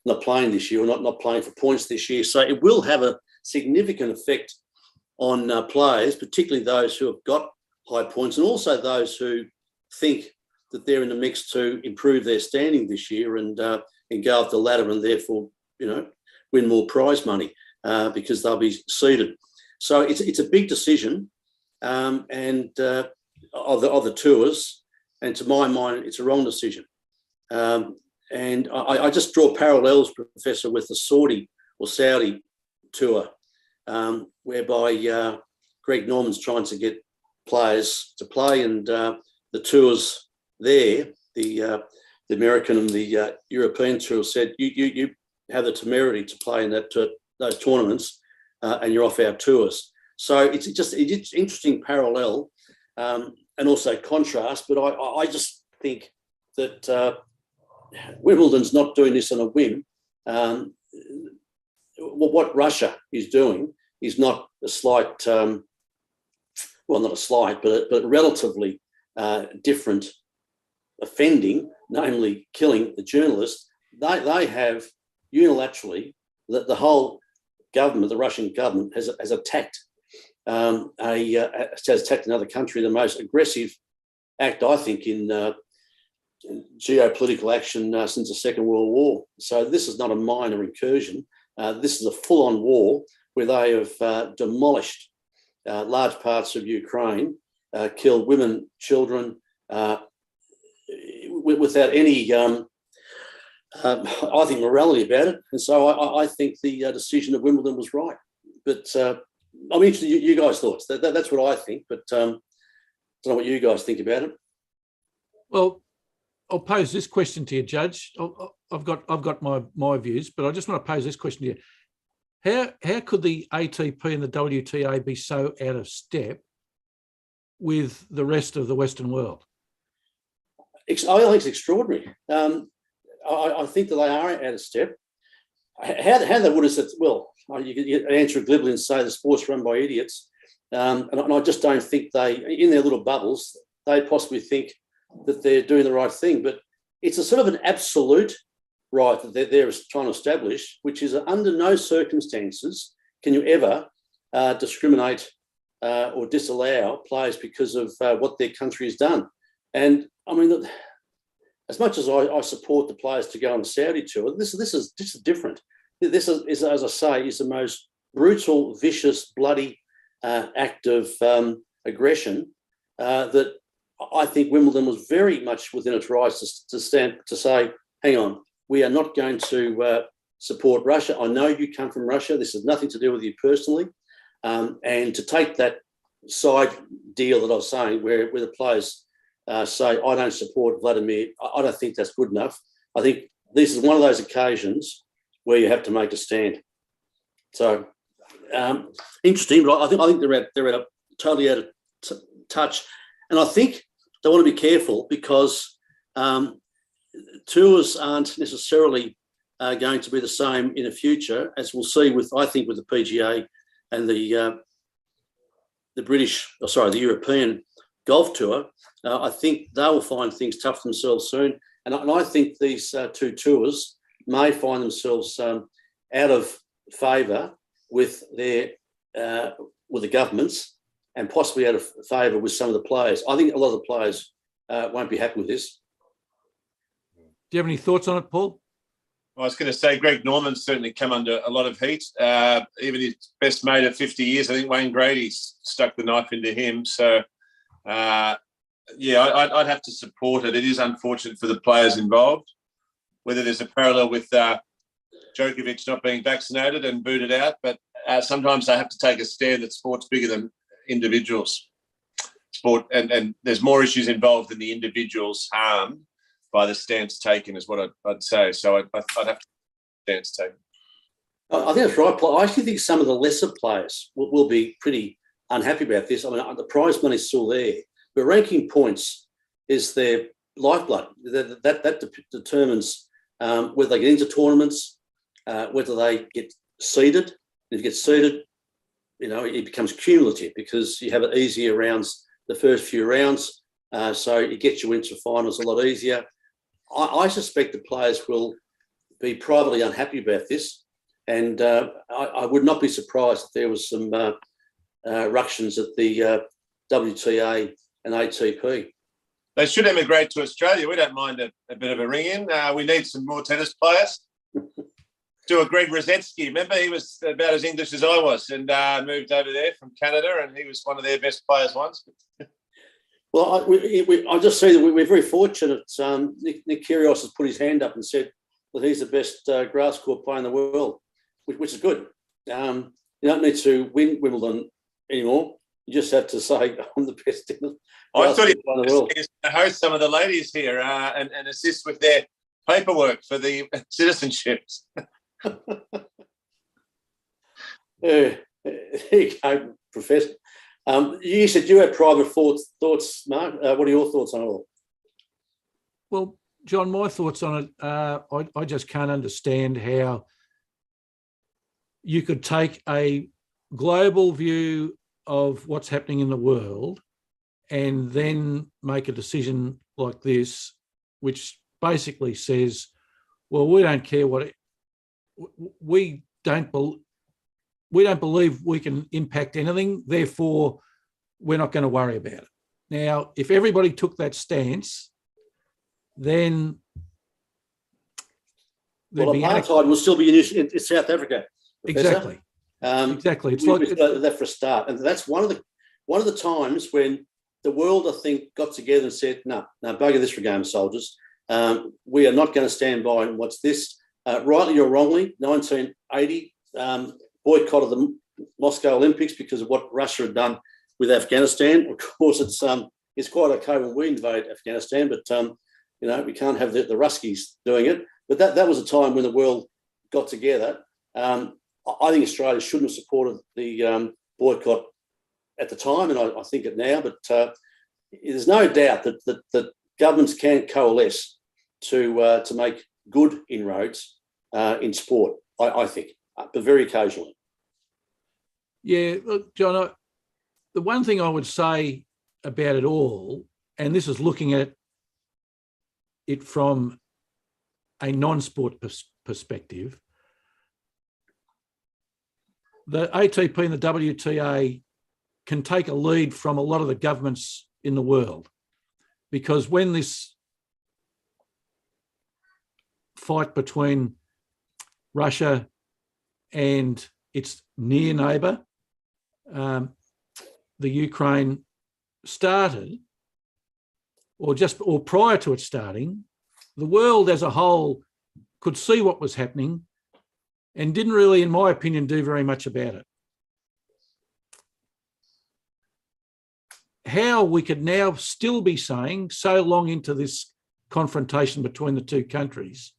not playing this year or not playing for points this year. So it will have a significant effect on players, particularly those who have got high points and also those who think that they're in the mix to improve their standing this year and go up the ladder and therefore, win more prize money because they'll be seeded. So it's a big decision of the tours, and to my mind, it's a wrong decision. And I just draw parallels, Professor, with the Saudi tour, whereby Greg Norman's trying to get players to play, and the tours there, the American and the European tour said, you have the temerity to play in those tournaments, and you're off our tours. So it's interesting parallel and also contrast. But I just think that Wimbledon's not doing this on a whim. What Russia is doing is not a slight, not a slight, but relatively different offending, namely killing the journalist. They have unilaterally, the whole government, the Russian government, has attacked another country, the most aggressive act, I think, in geopolitical action since the Second World War. So this is not a minor incursion. This is a full-on war where they have demolished large parts of Ukraine, killed women, children, without any, I think, morality about it. And so I think the decision of Wimbledon was right. But I'm interested in you guys' thoughts. That's what I think, but I don't know what you guys think about it. Well, I'll pose this question to you, Judge. I've got my views, but I just want to pose this question to you. How could the ATP and the WTA be so out of step with the rest of the Western world? I think it's extraordinary. I think that they are out of step. How they would have said, well, you could answer it glibly and say the sport's run by idiots. And I just don't think they, in their little bubbles, they possibly think that they're doing the right thing. But it's a sort of an absolute right that they're trying to establish, which is that under no circumstances can you ever discriminate or disallow players because of what their country has done. And I mean, as much as I support the players to go on the Saudi tour, this is different. This is, as I say, is the most brutal, vicious, bloody act of aggression that I think Wimbledon was very much within its rights to say, hang on, we are not going to support Russia. I know you come from Russia. This has nothing to do with you personally. And to take that side deal that I was saying where the players say, I don't support Vladimir, I don't think that's good enough. I think this is one of those occasions where you have to make a stand. So interesting, but I think they're totally out of touch. And I think they want to be careful because tours aren't necessarily going to be the same in the future, as we'll see with the PGA and the European Golf Tour. I think they will find things tough themselves soon. And I think these two tours may find themselves out of favour with the governments and possibly out of favour with some of the players. I think a lot of the players won't be happy with this. Do you have any thoughts on it, Paul? I was going to say Greg Norman's certainly come under a lot of heat. Even his best mate of 50 years, I think Wayne Grady's stuck the knife into him. So, I'd have to support it. It is unfortunate for the players involved. Whether there's a parallel with Djokovic not being vaccinated and booted out, but sometimes they have to take a stand that sport's bigger than individuals. Sport and there's more issues involved than the individuals harmed by the stance taken, is what I'd say. So I'd have to stance taken. I think that's right. I actually think some of the lesser players will be pretty unhappy about this. I mean, the prize money's still there, but ranking points is their lifeblood. That determines whether they get into tournaments, whether they get seeded. If you get seeded, it becomes cumulative because you have easier rounds the first few rounds, so it gets you into finals a lot easier. I suspect the players will be privately unhappy about this, and I would not be surprised if there was some ructions at the WTA and ATP. They should emigrate to Australia. We don't mind a bit of a ring-in. We need some more tennis players. Do a Greg Rosetsky. Remember, he was about as English as I was and moved over there from Canada, and he was one of their best players once. Well, I just see that we're very fortunate. Nick Kyrgios has put his hand up and said that he's the best grass court player in the world, which is good. You don't need to win Wimbledon anymore. You just have to say, I'm the best in the I thought he was going to host some of the ladies here and assist with their paperwork for the citizenships. There you go, Professor. You said you had private thoughts, Mark. What are your thoughts on it all? Well, John, my thoughts on it, I just can't understand how you could take a global view of what's happening in the world and then make a decision like this, which basically says, well, we don't care we don't believe we can impact anything, therefore we're not going to worry about it. Now, if everybody took that stance, then apartheid will still be in South Africa. Exactly. Exactly. It's like that for a start, and that's one of the times when the world, I think, got together and said, "No, bugger this for game, soldiers. We are not going to stand by and watch this." Rightly or wrongly, 1980 boycotted the Moscow Olympics because of what Russia had done with Afghanistan. Of course, it's quite okay when we invade Afghanistan, but we can't have the Ruskies doing it. But that was a time when the world got together. I think Australia shouldn't have supported the boycott at the time, and I think it now. But there's no doubt that governments can coalesce to make good inroads in sport. I think, but very occasionally. Yeah, look, John, the one thing I would say about it all, and this is looking at it from a non-sport perspective, the ATP and the WTA can take a lead from a lot of the governments in the world, because when this fight between Russia and its near neighbour, the Ukraine, started, or prior to it starting, the world as a whole could see what was happening and didn't really, in my opinion, do very much about it. How we could now still be saying, so long into this confrontation between the two countries,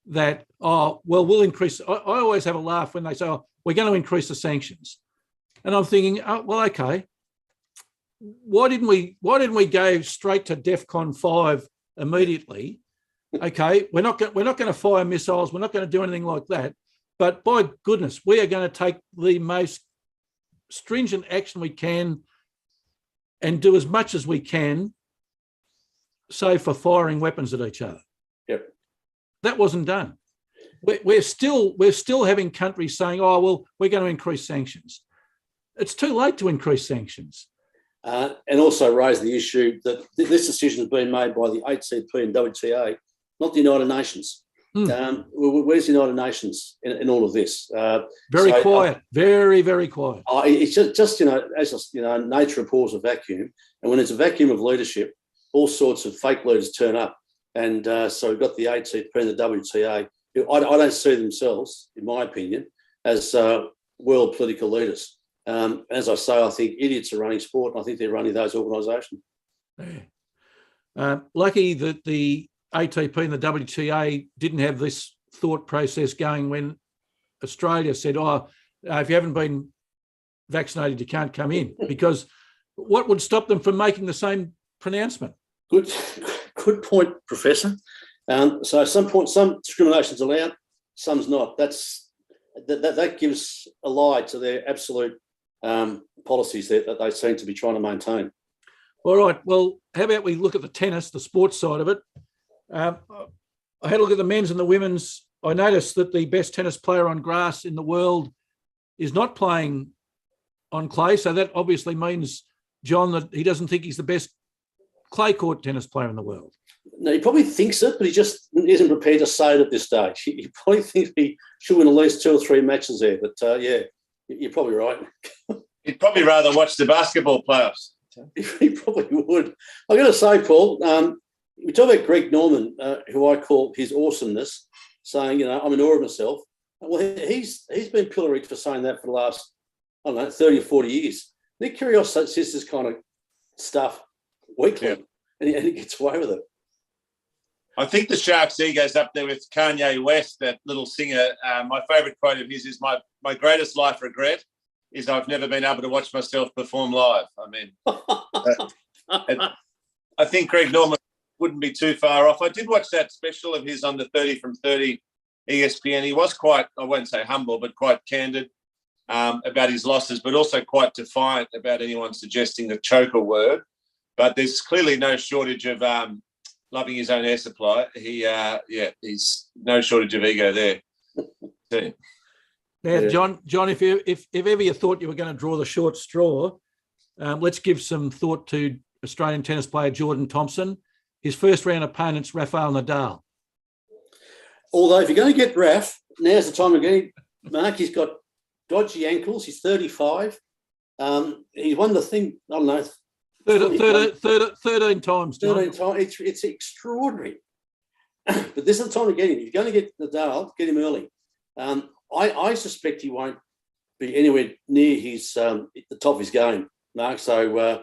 that, oh, well, we'll increase. I always have a laugh when they say, oh, we're going to increase the sanctions. And I'm thinking, oh, well, okay, why didn't we go straight to DEFCON 5 immediately? Okay, we're not going to fire missiles. We're not going to do anything like that. But by goodness, we are going to take the most stringent action we can and do as much as we can, save for firing weapons at each other. Yep. That wasn't done. We're still having countries saying, oh, well, we're going to increase sanctions. It's too late to increase sanctions. And also raise the issue that this decision has been made by the ATP and WTA, not the United Nations. Where's the United Nations in all of this? Very quiet, very, very quiet. It's just as nature abhors a vacuum, and when there's a vacuum of leadership, all sorts of fake leaders turn up, and so we've got the ATP and the WTA, who I don't see themselves, in my opinion, as world political leaders. As I say, I think idiots are running sport, and I think they're running those organisations. Yeah. Lucky that the ATP and the WTA didn't have this thought process going when Australia said, oh, if you haven't been vaccinated, you can't come in, because what would stop them from making the same pronouncement? Good point, Professor. So some discrimination's allowed, some's not. That gives a lie to their absolute policies that they seem to be trying to maintain. All right. Well, how about we look at the tennis, the sports side of it? I had a look at the men's and the women's. I noticed that the best tennis player on grass in the world is not playing on clay. So that obviously means, John, that he doesn't think he's the best clay court tennis player in the world. No, he probably thinks it, but he just isn't prepared to say it at this stage. He probably thinks he should win at least 2 or 3 matches there. But yeah, you're probably right. He'd probably rather watch the basketball playoffs. He probably would. I've got to say, Paul, we talk about Greg Norman, who I call his awesomeness, saying, I'm in awe of myself. Well, he's been pilloried for saying that for the last, 30 or 40 years. Nick Kyrgios says this kind of stuff weekly, and he gets away with it. I think the Sharks' ego's up there with Kanye West, that little singer. My favourite quote of his is, my greatest life regret is I've never been able to watch myself perform live. I mean, I think Greg Norman wouldn't be too far off. I did watch that special of his on the 30 from 30 ESPN. He was quite, I won't say humble, but quite candid about his losses, but also quite defiant about anyone suggesting the choker word. But there's clearly no shortage of loving his own air supply. He's no shortage of ego there. Now, yeah. John, if ever you thought you were going to draw the short straw, let's give some thought to Australian tennis player Jordan Thompson. His first round opponent's Rafael Nadal. Although if you're going to get Raf, now's the time to get him. Mark, he's got dodgy ankles. He's 35. He's won the thing, I don't know. 13 times, John. 13 times. It's extraordinary. But this is the time to get him. If you're going to get Nadal, get him early. I suspect he won't be anywhere near his the top of his game, Mark. So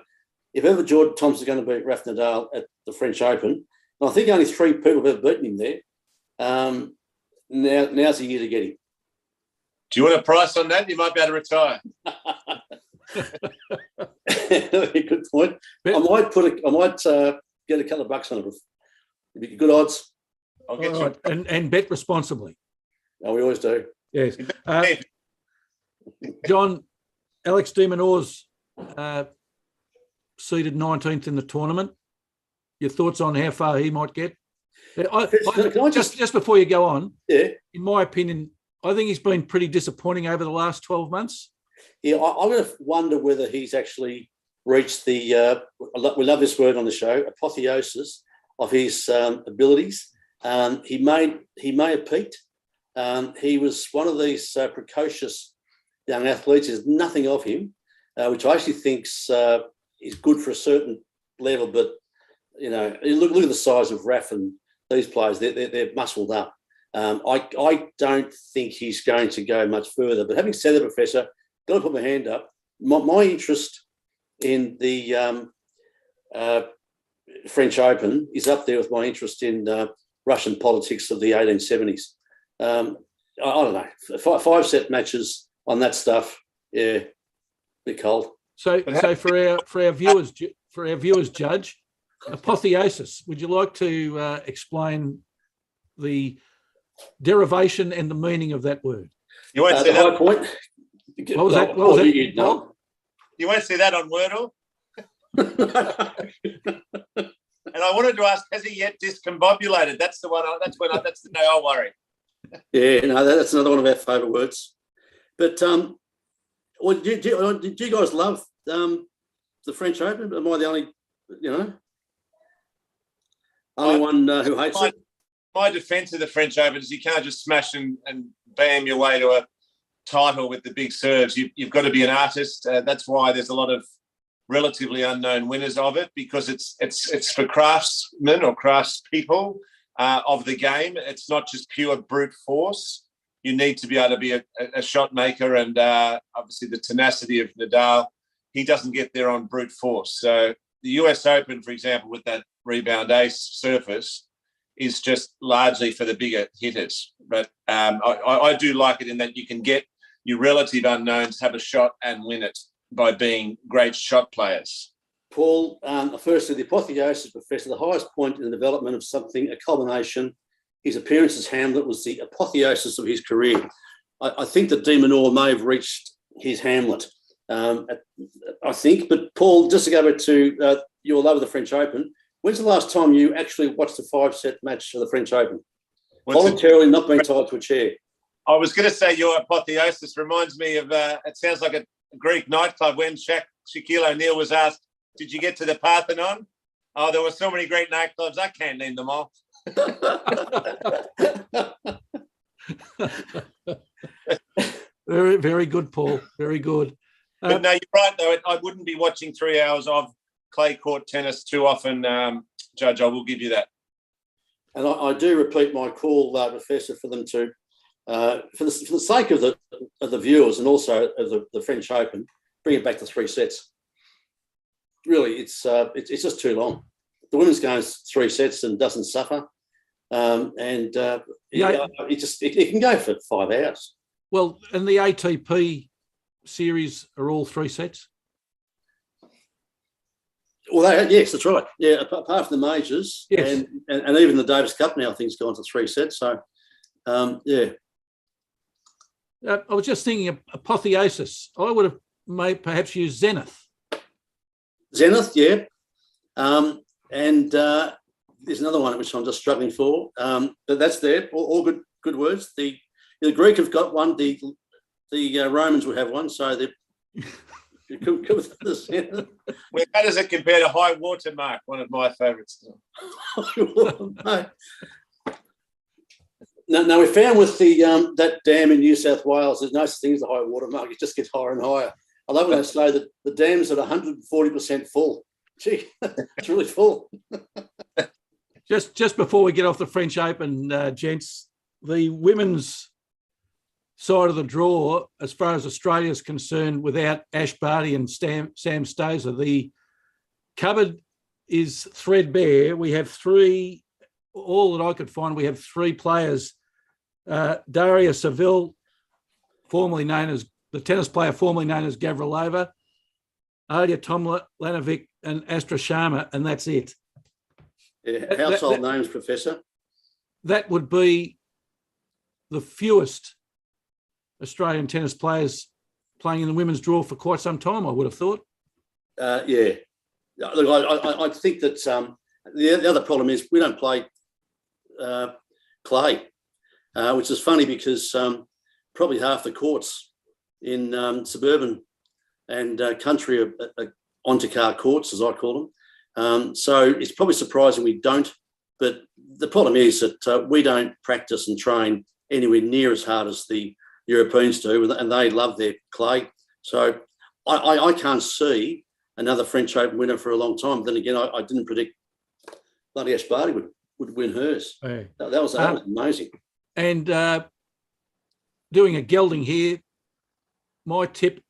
if ever Jordan Thompson's going to beat Rafa Nadal at the French Open, and I think only 3 people have ever beaten him there, Now's the year to get him. Do you want a price on that? You might be able to retire. Good point. I might get a couple of bucks on it. It'd be good odds. I'll get All right. And bet responsibly. Oh, we always do. Yes. John, Alex de Minaur's seeded 19th in the tournament. Your thoughts on how far he might get? Just before you go on, yeah. In my opinion, I think he's been pretty disappointing over the last 12 months. Yeah, I'm going to wonder whether he's actually reached the, we love this word on the show, apotheosis of his abilities. He may have peaked. He was one of these precocious young athletes. There's nothing of him, which I actually think is good for a certain level. But, you know, look at the size of Raf and these players. They're muscled up. I don't think he's going to go much further. But having said that, Professor, got to put my hand up. My interest in the French Open is up there with my interest in Russian politics of the 1870s. I don't know, 5-set matches on that stuff, yeah, a bit cold. So for our viewers, Judge, apotheosis. Would you like to explain the derivation and the meaning of that word? You won't see that. High point. What was that? What was that? You won't see that on Wordle. And I wanted to ask, has he yet discombobulated? That's the one. That's the day I worry. Yeah, no, that's another one of our favourite words. But do you guys love the French Open? Am I the only, only one who hates it? My defence of the French Open is you can't just smash and bam your way to a title with the big serves. You've got to be an artist. That's why there's a lot of relatively unknown winners of it, because it's for craftsmen or craftspeople of the game. It's not just pure brute force. You need to be able to be a shot maker, and obviously the tenacity of Nadal. He doesn't get there on brute force. So the US Open, for example, with that rebound ace surface, is just largely for the bigger hitters. But I do like it in that you can get your relative unknowns, have a shot and win it by being great shot players. Paul, firstly, the apotheosis, Professor, the highest point in the development of something, a culmination. His appearance as Hamlet was the apotheosis of his career. I think that de Minaur may have reached his Hamlet, I think. But Paul, just to go back to your love of the French Open, when's the last time you actually watched a 5-set match of the French Open? Voluntarily, not being tied to a chair. I was going to say your apotheosis reminds me of, it sounds like a Greek nightclub when Shaquille O'Neal was asked, did you get to the Parthenon? Oh, there were so many great nightclubs, I can't name them all. Very, very good, Paul. Very good. But no, you're right, though. I wouldn't be watching 3 hours of clay court tennis too often, Judge. I will give you that. And I do repeat my call, Professor, for them to, for the sake of the viewers and also of the French Open, bring it back to 3 sets. Really, it's just too long. The women's game is 3 sets and doesn't suffer, it can go for 5 hours. Well, and the ATP series are all 3 sets. Well, yes, that's right. Yeah, apart from the majors, yes. and even the Davis Cup now, I think, has gone to 3 sets. So, yeah. I was just thinking of apotheosis. I would have perhaps used zenith. Zenith, yeah. And there's another one which I'm just struggling for, but that's there. All good words. The Greek have got one. The Romans would have one. So they're good with the zenith. Well, how does it compare to high water mark? One of my favourites. No, we found with the that dam in New South Wales, there's no such thing as a high water mark. It just gets higher and higher. I love when they say that the dam's at 140% full. Gee, it's really full. Just before we get off the French Open, gents, the women's side of the draw, as far as Australia is concerned, without Ash Barty and Sam Stosur, the cupboard is threadbare. We have 3 all that I could find, we have 3 players. Daria Seville, formerly known as the tennis player formerly known as Gavrilova, Adia Tomljanovic, and Astra Sharma, and that's it. Yeah, household names, Professor. That would be the fewest Australian tennis players playing in the women's draw for quite some time, I would have thought. Yeah. Look, I think that the other problem is we don't play clay, which is funny because probably half the courts in suburban and country are onto car courts, as I call them. So it's probably surprising we don't. But the problem is that we don't practice and train anywhere near as hard as the Europeans do, and they love their clay. So I can't see another French Open winner for a long time. Then again, I didn't predict bloody Ash Barty would win hers. Hey. That was amazing. And doing a gelding here, my tip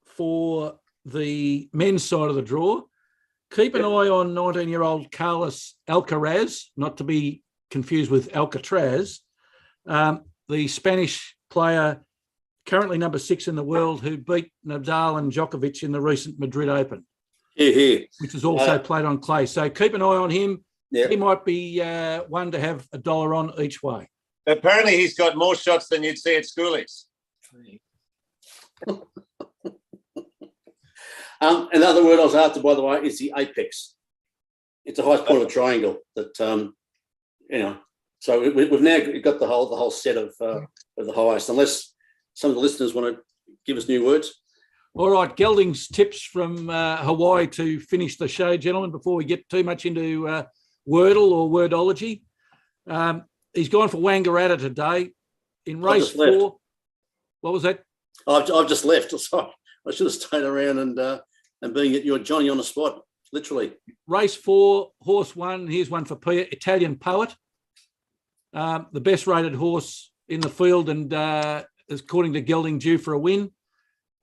for the men's side of the draw, keep an eye on 19-year-old Carlos Alcaraz, not to be confused with Alcatraz, the Spanish player currently number 6 in the world who beat Nadal and Djokovic in the recent Madrid Open, which is also played on clay. So keep an eye on him. Yeah. He might be one to have $1 on each way. Apparently he's got more shots than you'd see at schoolies. Another word I was after, by the way, is the apex. It's the highest point of a triangle that, so we've now got the whole set of the highest, unless some of the listeners want to give us new words. All right, Gelding's tips from Hawaii to finish the show, gentlemen, before we get too much into Wordle or wordology. He's gone for Wangaratta today in race 4. What was that? I've just left. Sorry. I should have stayed around and being your Johnny on the spot, literally. Race 4, horse 1. Here's one for Pia, Italian Poet. The best rated horse in the field and is, according to Gelding, due for a win.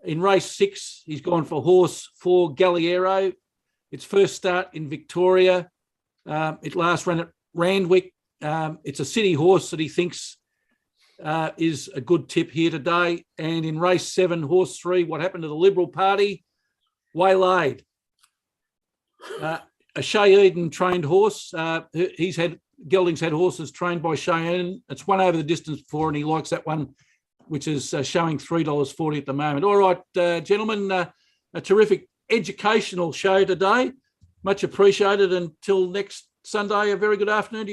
In race 6, he's gone for horse 4, Galliero. Its first start in Victoria. It last ran at Randwick. It's a city horse that he thinks is a good tip here today. And in race 7, horse 3, what happened to the Liberal Party? Waylaid. A Shea Eden trained horse. Gelding's had horses trained by Shea Eden. It's won over the distance before, and he likes that one, which is showing $3.40 at the moment. All right, gentlemen, a terrific educational show today. Much appreciated. Until next Sunday, a very good afternoon to you.